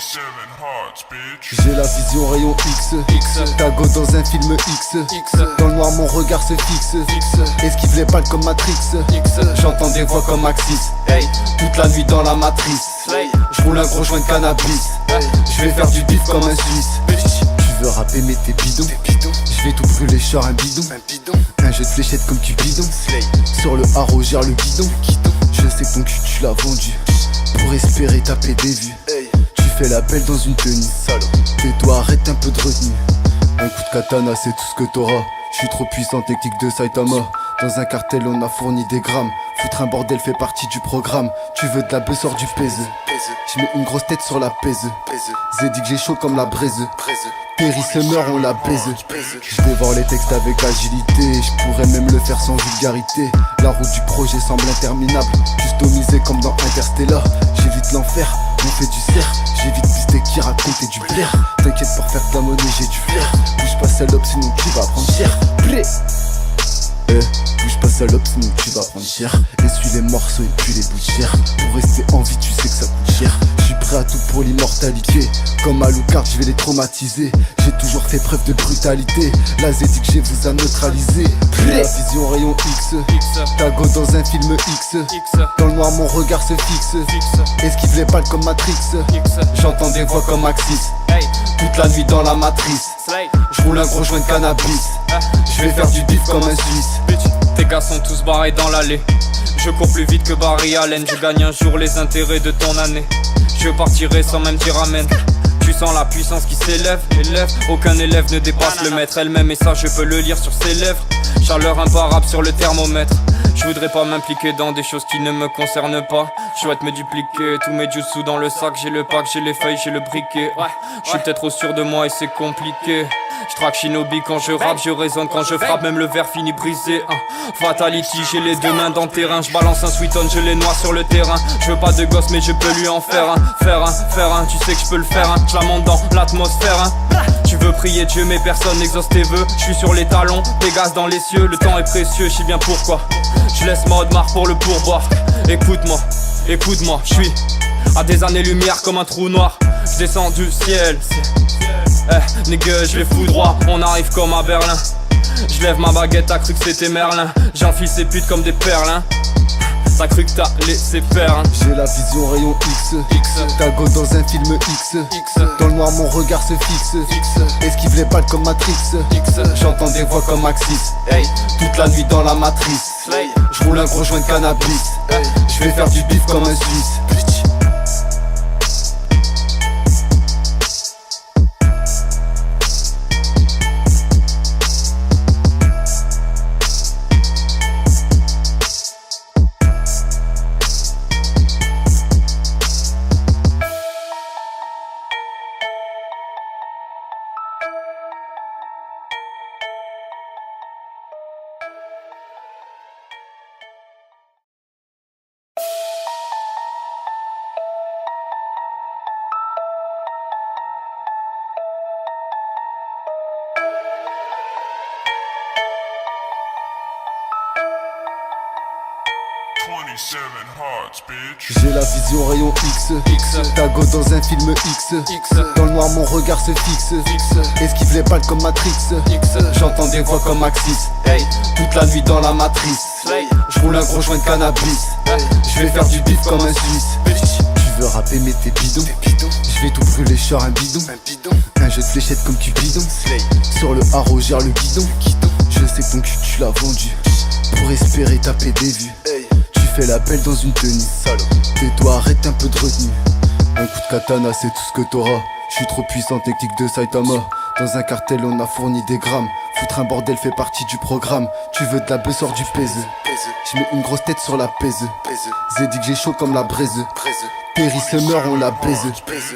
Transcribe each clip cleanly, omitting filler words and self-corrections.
J'ai la vision rayon X, Tago dans un film X. Dans le noir mon regard se fixe. Esquive les balles comme Matrix. J'entends des voix comme Axis. Toute la nuit dans la matrice. J'roule un gros joint de cannabis. J'vais faire du bif comme un Suisse. Tu veux rapper mais t'es bidon. J'vais tout brûler, genre un bidon. Un jeu de fléchettes comme Cupidon. Sur le haro gère le guidon. Je sais que ton cul tu l'as vendu pour espérer taper des vues. Tu fais la belle dans une tenue. Tais-toi, arrête un peu de retenue. Un coup de katana c'est tout ce que t'auras. J'suis trop puissant, technique de Saitama. Dans un cartel on a fourni des grammes. Foutre un bordel fait partie du programme. Tu veux de la bœuf, sors du pèse. J'mets une grosse tête sur la pèse. Zé dit que j'ai chaud comme la braise. Terry Summer on la baise. J'dévore les textes avec agilité. J'pourrais même le faire sans vulgarité. La route du projet semble interminable. Customisé comme dans Interstellar. J'évite l'enfer, on fait du cerf. J'évite pisté qui racontait du blaire. T'inquiète pour faire de la monnaie j'ai du flair. Bouge pas salope sinon tu vas prendre cher. Bouge pas salope sinon tu vas prendre cher. Essuie les morceaux et puis les bouts de chair. Pour rester en vie tu sais que ça coûte cher. J'suis prêt à tout pour l'immortalité. Comme Alucard j'vais les traumatiser. J'ai toujours fait preuve de brutalité. La Zédique j'ai vous a neutralisé. J'ai la vision rayon X. Tago dans un film X. Dans le noir mon regard se fixe. Esquive les balles comme Matrix. J'entends des voix comme Axis. Toute la nuit dans la matrice. J'roule un gros joint de cannabis. J'vais faire du bif comme un Suisse. Tes gars sont tous barrés dans l'allée. Je cours plus vite que Barry Allen. Je gagne un jour les intérêts de ton année. Je partirai sans même dire amen. Tu sens la puissance qui s'élève. Aucun élève ne dépasse le maître. Elle-même et ça je peux le lire sur ses lèvres. Chaleur imparable sur le thermomètre. Je voudrais pas m'impliquer dans des choses qui ne me concernent pas. Je souhaite me dupliquer, tous mes jutsu dans le sac. J'ai le pack, j'ai les feuilles, j'ai le briquet. Je suis peut-être trop sûr de moi et c'est compliqué. Je traque Shinobi quand je rappe, je résonne quand je frappe. Même le verre finit brisé. Fatality, j'ai les deux mains dans le terrain. Je balance un sweet on, je les noie sur le terrain. Je veux pas de gosse mais je peux lui en faire un. Faire un, tu sais que je peux le faire. Je la monte dans l'atmosphère. Tu veux prier Dieu mais personne n'exauce tes vœux. Je suis sur les talons, Pégase dans les cieux. Le temps est précieux, je sais bien pourquoi. Je laisse ma Audemars pour le pourboire. Écoute-moi, je suis à des années-lumière comme un trou noir. Je descends du ciel. Nigga, je les fous droit. On arrive comme à Berlin. Je lève ma baguette, t'as cru que c'était Merlin. J'enfile ces putes comme des perles, hein. T'as cru que t'as laissé faire, hein. J'ai la vision rayon X. Tago dans un film X. Dans le noir mon regard se fixe. Esquive les balles comme Matrix. J'entends des voix comme Axis. Toute la nuit dans la matrice. J'roule un gros joint de cannabis. J'vais faire du bif comme un Suisse. J'ai la vision rayon X. Tago dans un film X. Dans le noir mon regard se fixe. Esquive les balles comme Matrix. J'entends des voix comme Axis. Toute la nuit dans la matrice. J'roule un gros joint de cannabis. J'vais faire du bif comme un Suisse. Tu veux rapper mais t'es bidon. J'vais tout brûler, genre un bidon. Un jeu de fléchettes comme Cupidon. Sur le haro gère le guidon. Je sais que ton cul tu l'as vendu pour espérer taper des vues. Tu fais la belle dans une tenue. Tais-toi, arrête un peu de retenue. Un coup de katana c'est tout ce que t'auras. J'suis trop puissant, technique de Saitama. Dans un cartel on a fourni des grammes. Foutre un bordel fait partie du programme. Tu veux de la bœuf, sors du pèse. J'mets une grosse tête sur la pèse. Zé dit que j'ai chaud comme la braise. Terry Summer on la baise.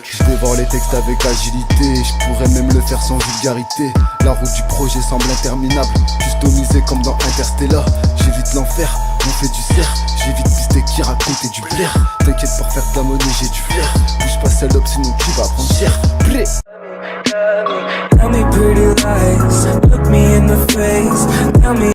J'dévore les textes avec agilité. J'pourrais même le faire sans vulgarité. La route du projet semble interminable. Customisé comme dans Interstellar. J'évite l'enfer, on fait du cerf. J'évite pisté qui racontait du blaire. T'inquiète pour faire de la monnaie j'ai du flair. Bouge pas salope sinon tu vas prendre cher. Tell me pretty lies, look me in the face. Tell me